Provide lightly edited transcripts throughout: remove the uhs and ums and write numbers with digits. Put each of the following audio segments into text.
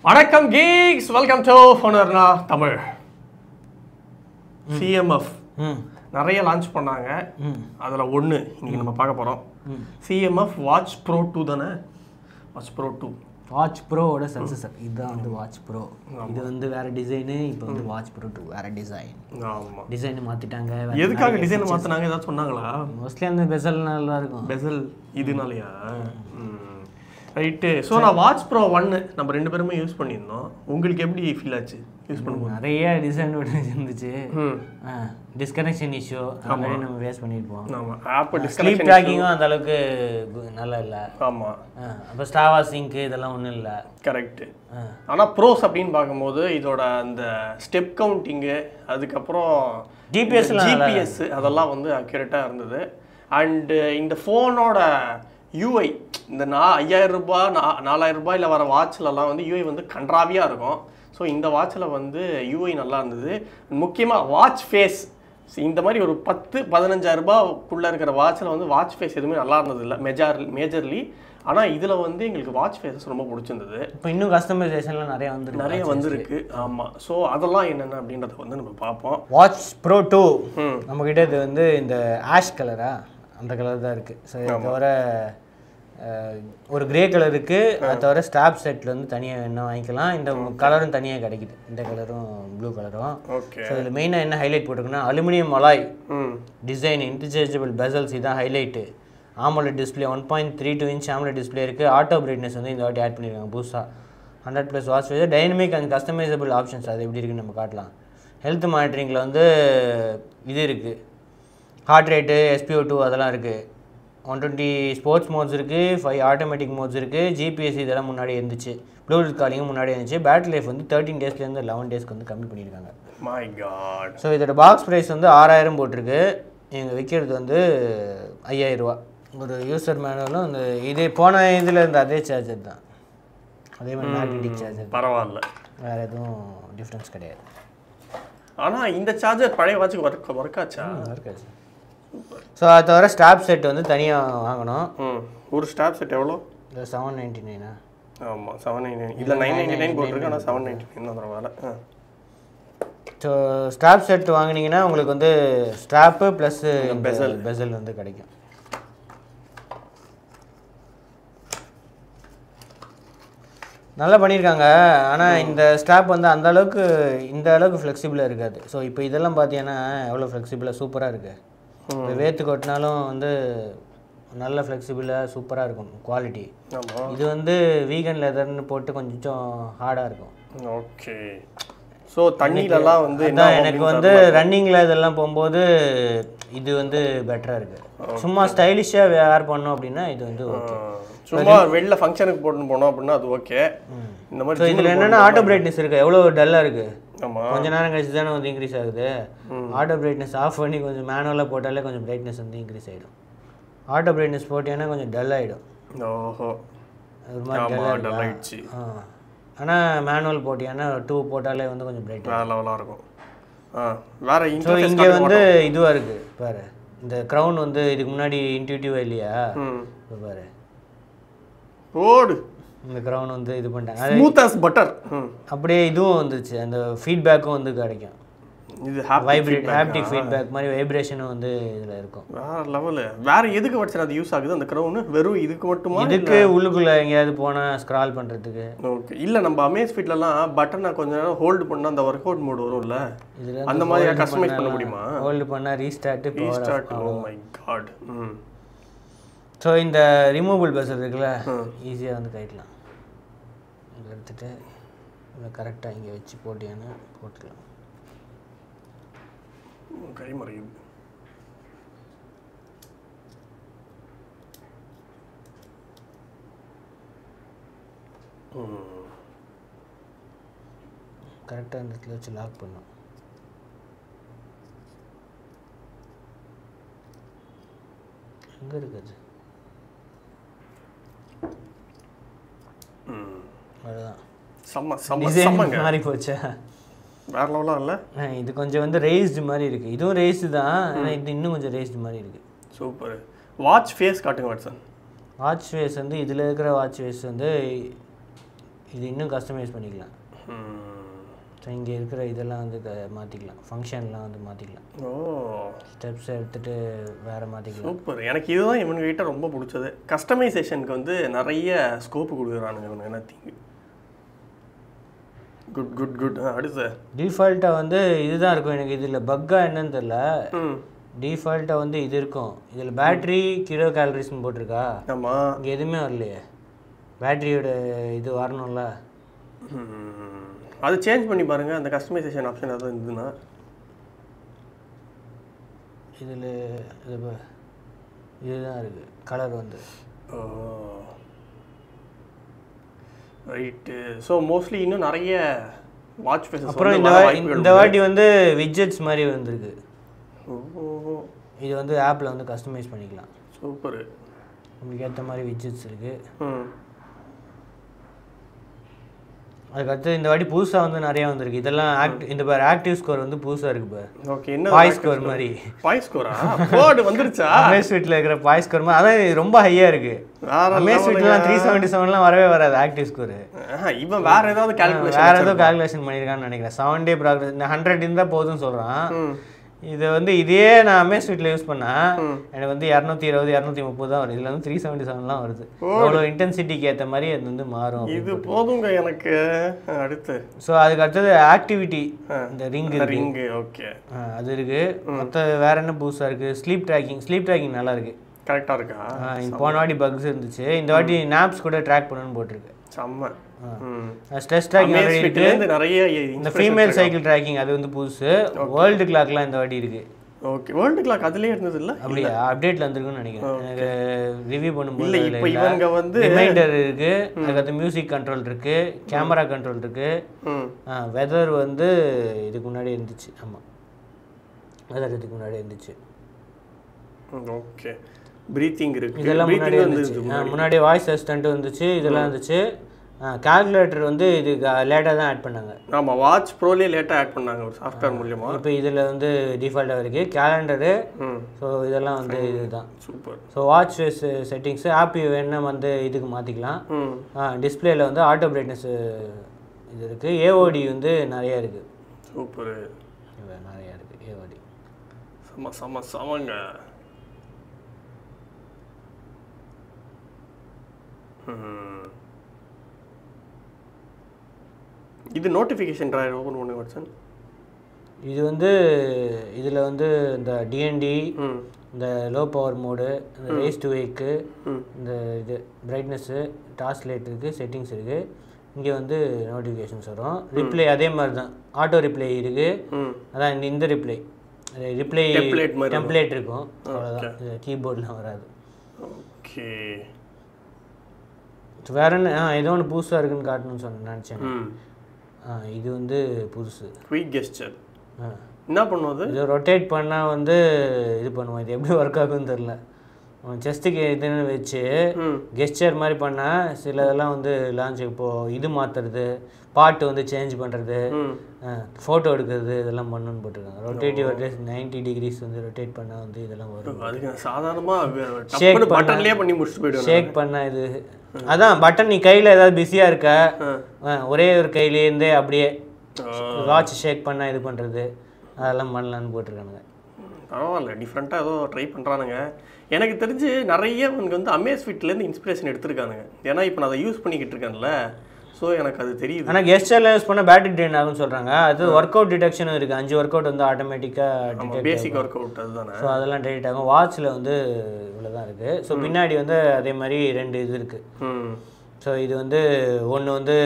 வணக்கம் geeks, welcome to Honorna Tamil. CMF நிறைய launch பண்ணாங்க. அதுல ஒன்னு இன்னைக்கு நம்ம பார்க்க போறோம். CMF Watch Pro 2 தானே? Watch Pro 2. Watch Pro ஓட சக்சஸர். இதுதான் வந்து Watch Pro. இது வந்து வேற டிசைன், இப்போ வந்து Watch Pro 2 வேற டிசைன். ஆமா. டிசைன் மாத்திட்டாங்க. எதுக்காக டிசைன் மாத்துனாங்க ஏதாவது சொன்னாங்களா? மோஸ்ட்லி அந்த பெசல் நல்லா இருக்கும். பெசல் இதுனாலயா? ரைட்டு. ஸோ நான் வாட்ச் ப்ரோ 1 நம்ம ரெண்டு பேருமே யூஸ் பண்ணியிருந்தோம். உங்களுக்கு எப்படி ஃபீல் ஆச்சு யூஸ் பண்ணும்போது? நிறைய டிஸ்அட்வான்டேஜ் இருந்துச்சு. டிஸ்கனெக்ஷன் இஷ்யூ அந்த மாதிரி நம்ம ஃபேஸ் பண்ணியிருப்போம். ஆமாம், ஆப் ஸ்லீப் ட்ராக்கிங்கும் அந்த அளவுக்கு நல்லா இல்லை. ஆமாம், அப்போ ஸ்டாவா சிங்க் இதெல்லாம் ஒன்றும் இல்லை. கரெக்டு. ஆனால் ப்ரோஸ் அப்படின்னு பார்க்கும்போது இதோட அந்த ஸ்டெப் கவுண்டிங்கு, அதுக்கப்புறம் ஜிபிஎஸ் அதெல்லாம் வந்து அக்யூரேட்டாக இருந்தது. அண்டு இந்த ஃபோனோட யூஐ இந்த 5000 ரூபாய் 4000 ரூபாயில் வர வாட்ச்லலாம் வந்து யூஐ வந்து கன்றாவியாக இருக்கும். ஸோ இந்த வாட்சில் வந்து யூஐ நல்லா இருந்தது. முக்கியமாக வாட்ச் ஃபேஸ் இந்த மாதிரி ஒரு 10-15 ரூபாய்க்குள்ளே இருக்கிற வாட்சில் வந்து வாட்ச் ஃபேஸ் எதுவுமே நல்லா இருந்தது இல்லை மேஜர்லி. ஆனால் இதில் வந்து எங்களுக்கு வாட்ச் ஃபேஸஸ் ரொம்ப பிடிச்சிருந்தது. இப்போ இன்னும் கஸ்டமைசேஷன்லாம் நிறைய வந்துருக்கு. ஆமாம், ஸோ அதெல்லாம் என்னென்ன அப்படின்றத வந்து நம்ம பார்ப்போம். வாட்ச் ப்ரோ 2 நம்மக்கிட்ட இது வந்து இந்த ஆஷ் கலரா அந்த கலர் தான் இருக்குது. ஸோ இது தவிர ஒரு கிரே கலர் இருக்குது. அது தவிர ஸ்டாப் செட்டில் வந்து தனியாக என்ன வாங்கிக்கலாம். இந்த கலரும் தனியாக கிடைக்குது, இந்த கலரும் ப்ளூ கலரும். ஓகே. ஸோ இதில் மெயினாக என்ன ஹைலைட் போட்டிருக்குன்னா aluminium alloy design, interchangeable bezels, இதுதான் highlight. AMOLED display 1.32 inch AMOLED display இருக்குது. ஆட்டோ பிரைட்னஸ் வந்து இந்த வாட்டி ஆட் பண்ணியிருக்காங்க புதுசாக. 100+ watch face, dynamic and customisable options. அது எப்படி இருக்குன்னு நம்ம காட்டலாம். ஹெல்த் மானிட்டரிங்கில் வந்து இது இருக்குது, ஹார்ட் ரேட்டு, SpO2 அதெல்லாம் இருக்குது. 120 ஸ்போர்ட்ஸ் மோட்ஸ் இருக்குது, 5 ஆட்டோமேட்டிக் மோட்ஸ் இருக்குது. ஜிபிஎஸ் இதெல்லாம் முன்னாடி இருந்துச்சு. ப்ளூடூத் காலிங்கும் முன்னாடி இருந்துச்சு. பேட்டரி லைஃப் வந்து 13 டேஸ்லேருந்து 11 டேஸ்க்கு வந்து கம்மி பண்ணியிருக்காங்க. My god. ஸோ இதோட பாக்ஸ் ப்ரைஸ் வந்து 6000 போட்டிருக்கு. எங்கள் விற்கிறது வந்து 5000 ரூபா. ஒரு யூசர் மேனுவலும் இந்த இதே போன இதில் இருந்த அதே சார்ஜர் தான், அதே மாதிரி மேக்னெட்டிக் சார்ஜர். பரவாயில்ல, வேறு எதுவும் டிஃப்ரென்ஸ் கிடையாது. ஆனால் இந்த சார்ஜர் பழைய வாட்சுக்கு ஒர்க் ஆச்சா? ஒர்க் ஆச்சு. ஸோ அது தவிர ஸ்டாப் செட் வந்து தனியாக வாங்கணும். ஒரு ஸ்டாப் செட் எவ்வளோ? இந்த 799. ஆமாம், 799. இல்லை 999 போட்டிருக்கு, ஆனால் 799 தான் வேலை. ஸோ ஸ்டாப் செட் வாங்கினீங்கன்னா உங்களுக்கு வந்து ஸ்ட்ராப்பு ப்ளஸ் பெசல் வந்து கிடைக்கும். நல்லா பண்ணியிருக்காங்க. ஆனால் இந்த ஸ்ட்ராப் வந்து இந்த அளவுக்கு ஃப்ளெக்சிபிளாக இருக்காது. ஸோ இப்போ இதெல்லாம் பார்த்தீங்கன்னா எவ்வளோ ஃப்ளெக்சிபிளாக சூப்பராக இருக்குது. இப்போ வேத்து கொட்டினாலும் வந்து நல்ல ஃப்ளெக்சிபிளாக சூப்பராக இருக்கும் குவாலிட்டி. இது வந்து வீகன் லெதர்னு போட்டு கொஞ்சம் ஹார்டாக இருக்கும். ஓகே. ஸோ தண்ணியிலலாம் வந்து எனக்கு வந்து ரன்னிங்கில் இதெல்லாம் போகும்போது இது வந்து பெட்டராக இருக்குது. சும்மா ஸ்டைலிஷாக வேர் பண்ணோம் அப்படின்னா இது வந்து ஓகே. சும்மா வெளில ஃபங்க்ஷனுக்கு போட்டு போனோம் அப்படின்னா அது ஓகே. இந்த மாதிரி இதில் என்னென்னா ஆட்டோ பிரைட்னஸ் இருக்குது. எவ்வளோ டல்லாக இருக்குது. ஆமாம், கொஞ்ச நேரம் கழிச்சு தானே வந்து இன்க்ரீஸ் ஆகுது. ஆட்டோ பிரைட்னஸ் ஆஃப் பண்ணி கொஞ்சம் மேனுவலாக போட்டாலே கொஞ்சம் பிரைட்னஸ் வந்து இன்க்ரீஸ் ஆகிடும். ஆட்டோ பிரைட்னஸ் போட்டீங்கன்னா கொஞ்சம் டல் ஆகிடும். ஓஹோ, ஒரு மாதிரி டல் ஆகிடுச்சு. ஆனால் மேனுவல் போட்டிங்கன்னா 2 போட்டாலே வந்து கொஞ்சம் பிரைட் லெவலாக இருக்கும். வேறு ஸோ இங்கே வந்து இதுவாக இருக்குது பாரு. இந்த க்ரௌன் வந்து இதுக்கு முன்னாடி இன்ட்யூட்டிவாக இல்லையா? இப்போ பாரு ஓடு, இந்த க்ரௌன் வந்து இது பண்ணிட்டாங்க. Smooth as butter. அப்படியே இதுவும் வந்துச்சு, அந்த ஃபீட்பேக்கும் வந்து கிடைக்கும். இது ஹாப்டிக் ஃபீட்பேக் மாதிரி வைப்ரேஷனும் வந்து இதில் இருக்கும். வேறு லெவலு. வேறு எதுக்கு வச்சு அது யூஸ் ஆகுது அந்த க்ரௌனு? வெறும் இதுக்கு மட்டுமா? இதுக்கு உள்ளுக்குள்ளே எங்கேயாவது போனால் ஸ்க்ரால் பண்ணுறதுக்கு. ஓகே. இல்லை நம்ம அமேஸ் ஃபீட்லலாம் பட்டனை கொஞ்சம் நேரம் ஹோல்டு பண்ணால் அந்த ஒர்க் அவுட் மோடு வரும்ல, இதில் அந்த மாதிரி கஸ்டமைஸ் பண்ண முடியுமா? ஹோல்டு பண்ணால் restart. Oh my god. So இந்த ரிமூவபிள் பெசல் இருக்குல்ல, ஈஸியாக வந்து கைட்டலாம். இதை எடுத்துகிட்டு இதை கரெக்டாக இங்கே வச்சு போட்டிங்கன்னா போட்டுக்கலாம். கை மறையுது. கரெக்டாக இந்த இடத்துல வச்சு லாக் பண்ணும். எங்கே இருக்குது? அதுதான் மாறி போச்சா? வேற லெவலாக இல்லை. இது கொஞ்சம் வந்து ரேஸ்டு மாதிரி இருக்குது. இதுவும் ரேஸ்டு தான், ஆனால் இது இன்னும் கொஞ்சம் ரேஸ்டு மாதிரி இருக்குது. சூப்பர். வாட்ச் ஃபேஸ் காட்டுங்க வாட்சன். வாட்ச் ஃபேஸ் வந்து இதில் இருக்கிற வாட்ச் ஃபேஸ் வந்து இது இன்னும் கஸ்டமைஸ் பண்ணிக்கலாம். ஸோ இங்கே இருக்கிற இதெல்லாம் வந்து மாற்றிக்கலாம், ஃபங்க்ஷன்லாம் வந்து மாற்றிக்கலாம். ஸ்டெப்ஸ் எடுத்துகிட்டு வேறு மாற்றிக்கலாம். சூப்பர். எனக்கு இதுதான் இவனுக்கிட்ட ரொம்ப பிடிச்சது. கஸ்டமைசேஷனுக்கு வந்து நிறைய ஸ்கோப்பு கொடுக்குறானுங்க இவனு. நத்திங். Good good good. அடுத்து டிஃபால்ட்டாக வந்து இதுதான் இருக்கும். எனக்கு இதில் பக்காக என்னன்னு தெரில. டிஃபால்ட்டாக வந்து இது இருக்கும். இதில் பேட்ரி கிலோ கேலரிஸ்ன்னு போட்டிருக்கா. ஆமாம். இங்கே எதுவுமே வரலையே. பேட்ரியோட இது வரணும்ல. அது சேஞ்ச் பண்ணி பாருங்கள். அந்த கஸ்டமைசேஷன் ஆப்ஷன் எதாவது இருந்ததுன்னா இதில் இதுதான் இருக்குது கலர் வந்து. ரைட்டு. ஸோ மோஸ்ட்லி இன்னும் நிறைய வாட்ச் ஃபேஸஸ். அப்புறம் இந்த வாட்டி வந்து விட்ஜெட்ஸ் மாதிரி வந்திருக்கு. இது வந்து ஆப்பில் வந்து கஸ்டமைஸ் பண்ணிக்கலாம். சூப்பர். உங்களுக்கு ஏற்ற மாதிரி விட்ஜெட்ஸ் இருக்குது. அதுக்கடுத்து இந்த வாட்டி புதுசாக வந்து நிறையா வந்திருக்கு. இதெல்லாம் இந்த பேர் ஆக்டிவ் ஸ்கோர் வந்து புதுசாக இருக்குது பார். ஓகே. என்ன பாய் ஸ்கோர் மாதிரி. பாய் ஸ்கோரா? கோட் வந்துருச்சா? அமேஸ்வீட்டில் இருக்கிற பாய் ஸ்கோர் மாதிரி. அதான் ரொம்ப ஹையாக இருக்குது. அமேஸ்வீட்லாம் 377லாம் வரவே வராது ஆக்டிவ் ஸ்கோரு. இவன் வேற ஏதாவது கால்குலேஷன் பண்ணியிருக்கான்னு நினைக்கிறேன். 7 டே ப்ராக்ரஸ் 100 இருந்தால் போதும்னு சொல்கிறான். இதை வந்து இதே நான் அமேஸ்வீட்டில் யூஸ் பண்ணேன். எனக்கு வந்து 220 230 தான் வருது. இதில் வந்து 377லாம் வருது. அவ்வளோ இன்டென்சிட்டிக்கு ஏற்ற மாதிரி அது வந்து மாறும். இது போதுங்க எனக்கு. அடுத்து ஸோ அதுக்கு அடுத்தது ஆக்டிவிட்டி. இந்த ரிங்கு. ஓகே. அது இருக்குது. மற்ற வேற என்ன புதுசாக இருக்குது? ஸ்லீப் ட்ராக்கிங் நல்லா இருக்குது. கரெக்டாக இருக்கா? போன வாட்டி பக்ஸ் இருந்துச்சு. இந்த வாட்டி நாப்ஸ் கூட ட்ராக் பண்ணணும்னு போட்டிருக்கு. செம்ம. ஸ்ட்ரெஸ் ட்ராக்கிங் இருக்கு. நிறைய இந்த ஃபீமேல் சைக்கிள் ட்ராக்கிங் அது வந்து புதுசு. வேர்ல்டு கிளாக்லாம் இந்த வாட்டி இருக்கு. ஓகே. வேர்ல்டு கிளாக் அதுலயே இருந்தது இல்ல? அப்படியே அப்டேட்ல வந்திருக்குன்னு நினைக்கிறேன். எனக்கு ரிவ்யூ பண்ணும்போது இல்ல. இப்போ இவங்க வந்து ரிமைண்டர் இருக்கு. அதுக்கு மியூசிக் கண்ட்ரோல் இருக்கு, கேமரா கண்ட்ரோல் இருக்கு. வெதர் வந்து இதுக்கு முன்னாடி இருந்துச்சு. ஆமா, வெதர் இதுக்கு முன்னாடி இருந்துச்சு. ஓகே. பிரீத்திங் இருக்கு. இதெல்லாம் முன்னாடி இருந்துச்சு. முன்னாடி வாய்ஸ் அசிஸ்டன்ட் வந்துச்சு. இதெல்லாம் இருந்துச்சு. கால்குலேட்டர் வந்து இது லேட்டாக தான் ஆட் பண்ணாங்க. ஆமாம். வாட்ச் ப்ரோலேயே லேட்டாக ஆட் பண்ணாங்க ஒரு சாஃப்ட்வேர் மூலியமா. இப்போ இதில் வந்து டிஃபால்ட்டாக இருக்குது கேலண்டரு. ஸோ இதெல்லாம் வந்து இதுதான். Super. So watch face settings app வேணா வந்து இதுக்கு மாற்றிக்கலாம். டிஸ்பிளேயில் வந்து ஆட்டோ பிரைட்னஸ் இது இருக்குது. ஏஓடி வந்து நிறையா இருக்குது. சூப்பர். நிறையா இருக்குது ஏஓடி. சமங்க. இது நோட்டிஃபிகேஷன் ட்ராயர் ஓப்பன் பண்ணி வாட்சன். இது வந்து இதில் வந்து இந்த டிஎன்டி, இந்த லோ பவர் மோடு, இந்த ரேஸ் டு வேக்கு, இந்த இது பிரைட்னஸ்ஸு, டாஸ்க் லைட் இருக்குது, செட்டிங்ஸ் இருக்குது. இங்கே வந்து நோட்டிஃபிகேஷன்ஸ் வரும். ரிப்ளை அதே மாதிரி தான். ஆட்டோ ரிப்ளை இருக்குது. அதான் இந்த ரிப்ளை டெம்ப்ளேட் இருக்கும். அவ்வளோதான். இது கீபோர்ட்லாம் வராது. ஓகே. வேற என்ன ஏதோ ஒன்று புதுசாக இருக்குன்னு காட்டணும்னு நினச்சேன். இது வந்து புதுசு. Quick gesture. என்ன பண்ணுவது? இது ரொட்டேட் பண்ணால் வந்து இது பண்ணுவோம். இது எப்படி ஒர்க் ஆகுன்னு தெரில. செஸ்ட்டுக்கு இதுன்னு வச்சு கெஸ்டர் மாதிரி பண்ணால் சில இதெல்லாம் வந்து லான்ச். இப்போது இது மாற்றுறது, பாட்டு வந்து சேஞ்ச் பண்ணுறது, ஃபோட்டோ எடுக்கிறது, இதெல்லாம் பண்ணணுன்னு போட்டிருக்காங்க. ரொட்டேட்டிவ் அட்ரஸ் 90 டிகிரிஸ் வந்து ரொட்டேட் பண்ணால் வந்து இதெல்லாம் வரும். அதுக்கு சாதாரணமாக ஷேக் பட்டன்லேயே பண்ணி முடிச்சுட்டு போய்டுவோம். ஷேக் பண்ணால் இது அதான் பட்டன். நீ கையில் ஏதாவது பிஸியாக இருக்க ஒரே ஒரு கையிலேருந்தே அப்படியே வாட்ச் ஷேக் பண்ணால் இது பண்ணுறது, அதெல்லாம் பண்ணலான்னு போட்டிருக்கானுங்க. பரவாயில்ல. டிஃப்ரெண்ட்டாக ஏதோ ட்ரை பண்ணுறானுங்க. எனக்கு தெரிஞ்சு நிறைய அவங்க வந்து அமேஸ்வீட்லேருந்து இன்ஸ்பிரேஷன் எடுத்துருக்கானுங்க. ஏன்னா இப்போ நான் அதை யூஸ் பண்ணிக்கிட்டு இருக்கேன்ல. ஸோ எனக்கு அது தெரியுது. ஆனால் கெஸ்டர்லாம் யூஸ் பண்ணால் பேட்டரி ட்ரெயின் ஆகும்னு சொல்கிறாங்க. அது ஒர்க் அவுட் டிடெக்ஷனும் இருக்குது. 5 ஒர்க் அவுட் வந்து ஆட்டோமேட்டிக்காக பேசிக் ஒர்க் அவுட் அதுதானே. ஸோ அதெல்லாம் டெலிட் ஆகும். வாட்சில் வந்து இவ்வளோ தான் இருக்குது. ஸோ பின்னாடி வந்து அதே மாதிரி 2 இது இருக்குது. ஸோ இது வந்து ஒன்று வந்து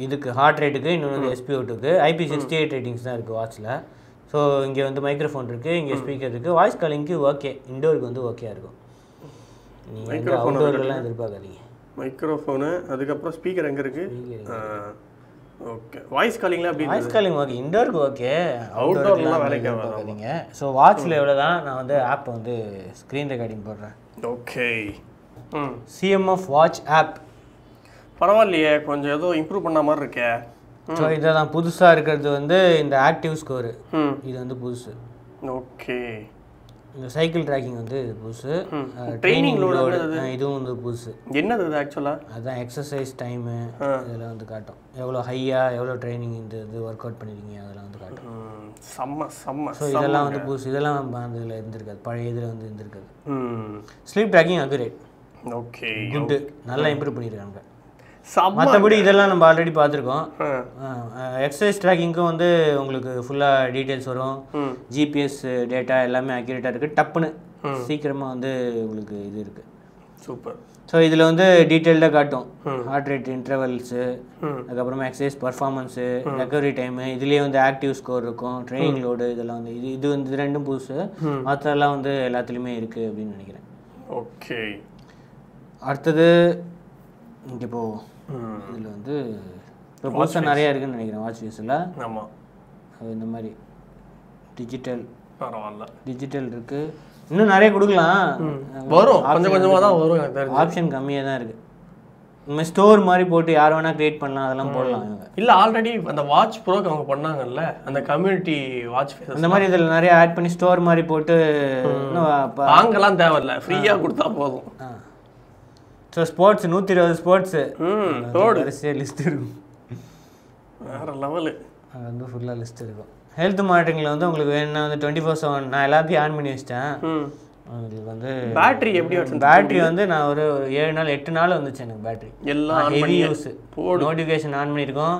இதுக்கு ஹார்ட் ரேட்டுக்கு, இன்னொன்று வந்து SpO2க்கு. IP68 ரேட்டிங்ஸ் தான் இருக்குது வாட்சில். ஸோ இங்கே வந்து மைக்ரோஃபோன் இருக்குது, இங்கே ஸ்பீக்கர் இருக்குது. வாய்ஸ் காலிங்க்கு ஓகே, இண்டோருக்கு வந்து ஓகேயாக இருக்கும். நீங்கள் அவுட்டோர்லாம் எதிர்பார்க்காதீங்க. மைக்ரோஃபோனு, அதுக்கப்புறம் ஸ்பீக்கர் எங்கே இருக்குது? ஓகே. வாய்ஸ் காலிங்லாம் எப்படி? வாய்ஸ் காலிங் ஓகே, இண்டோருக்கு ஓகே, அவுட்டோர்லாம் வேலைக்கு ஆகாதீங்க. ஸோ வாட்சில் எவ்வளோ தான். நான் வந்து ஆப் வந்து ஸ்க்ரீன் ரெக்கார்டிங் போடுறேன். ஓகே. CMF வாட்ச் ஆப் பரவாயில்லையே, கொஞ்சம் ஏதோ இம்ப்ரூவ் பண்ண மாதிரி இருக்கே. ஸோ இதெல்லாம் புதுசாக இருக்கிறது வந்து இந்த ஆக்டிவ் ஸ்கோரு. இது வந்து புதுசு. ஓகே. இந்த சைக்கிள் ட்ராக்கிங் வந்து புதுசு. ட்ரைனிங் லோடு இதுவும் வந்து புதுசு. என்னது இது ஆக்சுவலாக? அதுதான் எக்ஸசைஸ் டைமு இதெல்லாம் வந்து காட்டும். எவ்வளோ ஹையாக எவ்வளோ ட்ரைனிங் இது ஒர்க் அவுட் பண்ணியிருக்கீங்க அதெல்லாம் வந்து காட்டும். செம்ம. ஸோ இதெல்லாம் வந்து புதுசு. இதெல்லாம் அந்த இதில் இருந்திருக்காது, பழைய இதில் வந்து இருந்திருக்காது. Sleep tracking accurate. Okay, good, நல்லா இம்ப்ரூவ் பண்ணியிருக்காங்க. மற்றபடி இதெல்லாம் நம்ம ஆல்ரெடி பார்த்துருக்கோம். எக்ஸசைஸ் ட்ராக்கிங்க்கும் வந்து உங்களுக்கு ஃபுல்லாக டீட்டெயில்ஸ் வரும். ஜிபிஎஸ் டேட்டா எல்லாமே அக்யூரேட்டாக இருக்குது. டப்புன்னு சீக்கிரமாக வந்து உங்களுக்கு இது இருக்குது. சூப்பர். ஸோ இதில் வந்து டீட்டெயில்டாக காட்டும். ஹார்ட் ரேட் இன்டர்வல்ஸு, அதுக்கப்புறமா எக்ஸசைஸ் பர்ஃபார்மன்ஸு, ரெக்கவரி டைமு, இதுலேயே வந்து ஆக்டிவ் ஸ்கோர் இருக்கும், ட்ரைனிங் லோடு, இதெல்லாம் வந்து இது வந்து இது ரெண்டும் புதுசு. மற்றெல்லாம் வந்து எல்லாத்துலேயுமே இருக்குது அப்படின்னு நினைக்கிறேன். ஓகே. அடுத்தது இங்கே இப்போது இதில் வந்து இப்போ புதுசாக நிறையா இருக்குதுன்னு நினைக்கிறேன் வாட்ச் ஃபேஸில். ஆமாம், அது இந்த மாதிரி டிஜிட்டல் பரவாயில்ல, டிஜிட்டல் இருக்குது. இன்னும் நிறைய கொடுக்கலாம், வரும், கொஞ்சம் கொஞ்சமாக தான் வரும். ஆப்ஷன் கம்மியாக தான் இருக்குது. இந்த ஸ்டோர் மாதிரி போட்டு யார் வேணால் க்ரியேட் பண்ணலாம், அதெல்லாம் போடலாம். இல்லை ஆல்ரெடி அந்த வாட்ச் ப்ரோக்கு அவங்க பண்ணாங்கல்ல, அந்த கம்யூனிட்டி வாட்ச் ஃபேஸ் அந்த மாதிரி இதில் நிறைய ஆட் பண்ணி ஸ்டோர் மாதிரி போட்டு வாங்கலாம் தேவையில்ல, ஃப்ரீயாக கொடுத்தா போதும். ஸோ ஸ்போர்ட்ஸ் 120 ஸ்போர்ட்ஸு வரிசையாக லிஸ்ட் இருக்கும். வேறு லெவலு. அது வந்து ஃபுல்லாக லிஸ்ட் இருக்கும். ஹெல்த் மானிட்டரிங்கில் வந்து உங்களுக்கு வேணும்னா வந்து 24/7 நான் எல்லாத்தையும் ஆன் பண்ணி வச்சிட்டேன். உங்களுக்கு வந்து பேட்டரி எப்படி வச்சு? பேட்டரி வந்து நான் ஒரு 7 நாள் 8 நாள் வந்துச்சு எனக்கு பேட்டரி. எல்லாம் ஹெவி யூஸ். நோட்டிஃபிகேஷன் ஆன் பண்ணியிருக்கோம்.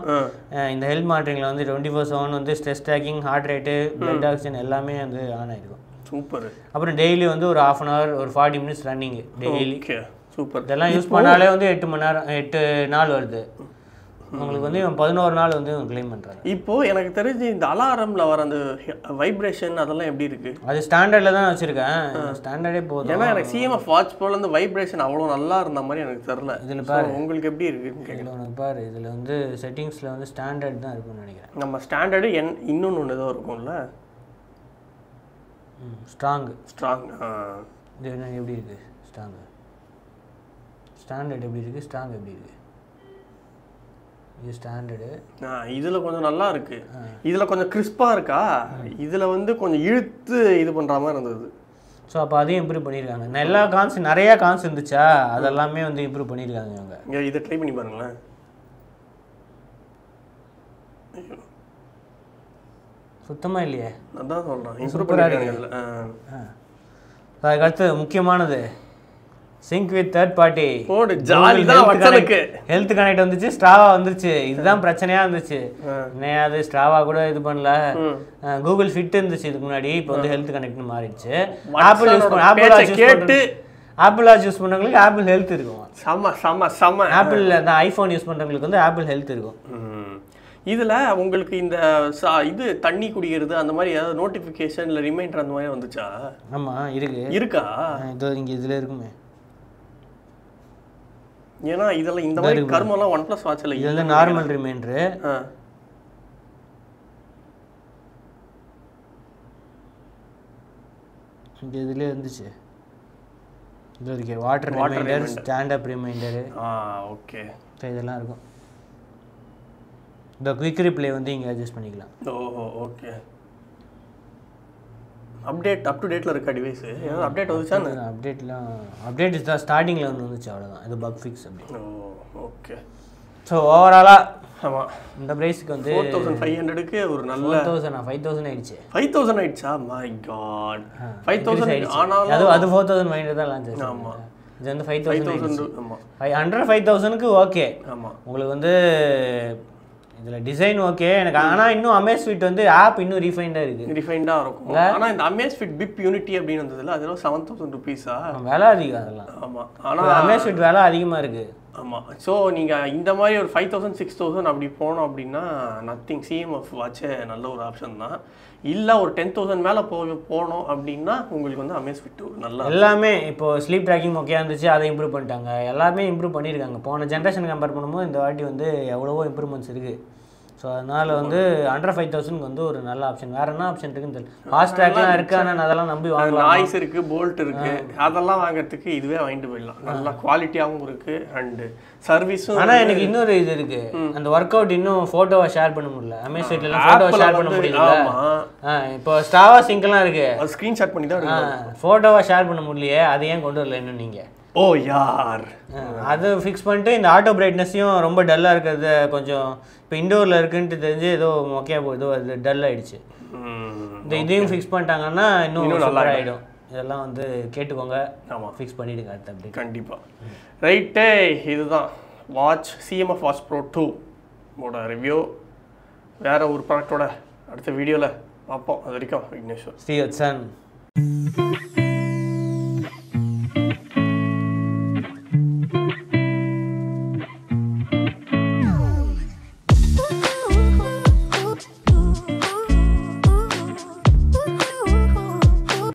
இந்த ஹெல்த் மானிட்டரிங்கில் வந்து 24/7 வந்து stress tracking, heart rate, blood oxygen எல்லாமே வந்து ஆன் ஆகிருக்கும். சூப்பர். அப்புறம் டெய்லி வந்து ஒரு 1/2 hour ஒரு 40 minutes ரன்னிங்கு டெய்லி. சூப்பர். இதெல்லாம் யூஸ் பண்ணாலே வந்து 8 மணி நேரம் 8 நாள் வருது. உங்களுக்கு வந்து 11 நாள் வந்து கிளைம் பண்ணுறாங்க. இப்போது எனக்கு தெரிஞ்சு இந்த அலாரமில் வர அந்த வைப்ரேஷன் அதெல்லாம் எப்படி இருக்குது? அது ஸ்டாண்டர்டில் தான் வச்சுருக்கேன். ஸ்டாண்டர்டே போதும். ஏன்னா எனக்கு சிஎம்எஃப் வாட்ச் போல் அந்த வைப்ரேஷன் அவ்வளோ நல்லா இருந்த மாதிரி எனக்கு தெரில. இதில் பாரு உங்களுக்கு எப்படி இருக்குது? இதில் உனக்கு பாரு, இதில் வந்து செட்டிங்ஸில் வந்து ஸ்டாண்டர்ட் தான் இருக்குன்னு நினைக்கிறேன். நம்ம ஸ்டாண்டர்டு இன்னொன்று ஒன்று ஏதோ இருக்கும்ல, ஸ்ட்ராங். இது என்ன எப்படி இருக்குது? ஸ்டாண்டர்ட் எப்படி இருக்குது, ஸ்ட்ராங் எப்படி இருக்குது? இது ஸ்டாண்டர்டு. இதில் கொஞ்சம் நல்லா இருக்கு, இதில் கொஞ்சம் கிறிஸ்பாக இருக்கா, இதில் வந்து கொஞ்சம் இழுத்து இது பண்ணுற மாதிரி இருந்தது. ஸோ அப்போ அதையும் இம்ப்ரூவ் பண்ணியிருக்காங்க. எல்லா நிறையா கான்ஸ் இருந்துச்சா, அதெல்லாமே வந்து இம்ப்ரூவ் பண்ணியிருக்காங்க இவங்க. இதை ட்ரை பண்ணி பாருங்களேன். சுத்தமாக இல்லையே, அதான் சொல்கிறேன், இம்ப்ரூவ் பண்ணியிருக்காங்க. அதுக்கடுத்து முக்கியமானது sink with third party. Health connect வந்துச்சு, ஸ்ட்ராவா வந்துருச்சு. இதுதான் பிரச்சனையா இருந்துச்சு. அது ஸ்ட்ராவா கூட இது பண்ணல. கூகுள் ஃபிட் இருந்துச்சு இதுக்கு முன்னாடி, இப்போ வந்து ஹெல்த் கனெக்ட்னு மாறிடுச்சு. ஆப்பிள் வாட்ச் யூஸ் பண்ணுறவங்களுக்கு ஆப்பிள் ஹெல்த் இருக்கும். ஆப்பிள் அந்த ஐஃபோன் யூஸ் பண்ணுறவங்களுக்கு வந்து ஆப்பிள் ஹெல்த் இருக்கும். இதில் உங்களுக்கு இந்த இது தண்ணி குடிக்கிறது அந்த மாதிரி ஏதாவது நோட்டிஃபிகேஷன் இல்லை ரிமைண்டர் அந்த மாதிரி வந்துச்சா? ஆமாம் இருக்கா? இது இங்கே இதில் இருக்குமே. ஏன்னா இதெல்லாம் இந்த மாதிரி கர்மம்லாம் OnePlus வாட்சில் இதெல்லாம் நார்மல் ரிமைண்டரு. இங்கே இதுலேயே இருந்துச்சு. இது இருக்கு water reminder, stand up reminder. Okay. So இதெல்லாம் இருக்கும். இந்த குயிக் ரிப்ளை வந்து இங்கே அட்ஜஸ்ட் பண்ணிக்கலாம். ஓஹோ, ஓகே. அப்டேட் அப் டு டேட்டில் இருக்கா டிவைஸு? ஏதாவது அப்டேட் வந்துச்சா? அப்டேட் தான் ஸ்டார்டிங்கில் ஒன்று வந்துச்சு, அவ்வளோதான். இது பக் ஃபிக்ஸ் அப்படி. ஓகே. ஸோ ஓவராலாக ஆமாம், இந்த ப்ரைஸுக்கு வந்து 4500க்கு ஒரு நல்ல 5000 ஆயிடுச்சு. 5000 ஆயிடுச்சா? மை காட், 5000 ஆனாலும் அது 4500 தான் லான்ச் ஆச்சு. ஆமாம், இது வந்து 5000. ஆமாம், 5000க்கு ஓகே. ஆமாம், உங்களுக்கு வந்து இதில் டிசைன் ஓகே எனக்கு. ஆனால் இன்னும் அமேஸ்ஃபிட் வந்து ஆப் இன்னும் ரீஃபைண்டாக இருக்கும். ஆனால் இந்த அமேஸ்ஃபிட் பிப் யூனிட்டி அப்படின்னு வந்ததில்ல, அதெல்லாம் 7000 rupees விலை அதிகம் அதெல்லாம். ஆமாம், ஆனால் அமேஸ்ஃபிட் விலை அதிகமாக இருக்குது. ஆமாம். ஸோ நீங்கள் இந்த மாதிரி ஒரு 5000 6000 அப்படி போனோம் அப்படின்னா நத்திங், சிஎம்எஃப் வாட்சே நல்ல ஒரு ஆப்ஷன் தான். இல்லை ஒரு 10,000 மேலே போனோம் அப்படின்னா உங்களுக்கு வந்து அமேஸ்ஃபிட் நல்லா எல்லாமே. இப்போது ஸ்லீப் ட்ராக்கிங் ஓகே இருந்துச்சு, அதை இம்ப்ரூவ் பண்ணிட்டாங்க. எல்லாமே இம்ப்ரூவ் பண்ணியிருக்காங்க. போன ஜென்ரேஷன் கம்பேர் பண்ணும்போது இந்த வாட்டி வந்து எவ்வளவோ இம்ப்ரூவ்மெண்ட்ஸ் இருக்குது. ஸோ அதனால் வந்து அண்டர் 5000 வந்து ஒரு நல்ல ஆப்ஷன். வேறு என்ன ஆப்ஷன் இருக்குன்னு தெரியல. ஃபாஸ்ட் ட்ராக்லாம் இருக்குது, ஆனால் அதெல்லாம் நம்பி வாங்கலாம். நாய்ஸ் இருக்குது, போல்ட் இருக்குது, அதெல்லாம் வாங்குறதுக்கு இதுவே வாங்கிட்டு போயிடலாம். நல்லா குவாலிட்டியாகவும் இருக்குது அண்டு சர்வீஸும். ஆனால் எனக்கு இன்னொரு இது இருக்குது, அந்த ஒர்க் அவுட் இன்னும் ஃபோட்டோவை ஷேர் பண்ண முடியல. அமேசான்லாம் ஃபோட்டோவை ஷேர் பண்ண முடியல. இப்போ ஸ்டாவா சிங்க்லாம் இருக்குது, அது ஸ்க்ரீன்ஷாட் பண்ணி தான் ஃபோட்டோவை ஷேர் பண்ண முடியலையே, அதை ஏன் கொண்டு வரல இன்னும் நீங்கள்? ஓ யார் அது ஃபிக்ஸ் பண்ணிட்டு இந்த ஆட்டோ பிரைட்னஸையும் ரொம்ப டல்லாக இருக்கிறது கொஞ்சம் இப்போ இண்டோரில் இருக்குன்ட்டு தெரிஞ்சு ஏதோ மொக்கையாக போகுது, அது டல் ஆகிடுச்சு. இந்த இதையும் ஃபிக்ஸ் பண்ணிட்டாங்கன்னா இன்னும் நல்லா ஆகிடும். இதெல்லாம் வந்து கேட்டுக்கோங்க. ஆமாம், ஃபிக்ஸ் பண்ணிவிடுங்க அடுத்த அப்படி. கண்டிப்பாக. ரைட்டே, இதுதான் watch CMF watch bro 2 review. வேறு ஒரு ப்ராடக்டோட அடுத்த வீடியோவில் பார்ப்போம். அது வரைக்கும் விக்னேஸ்வர். See you, son.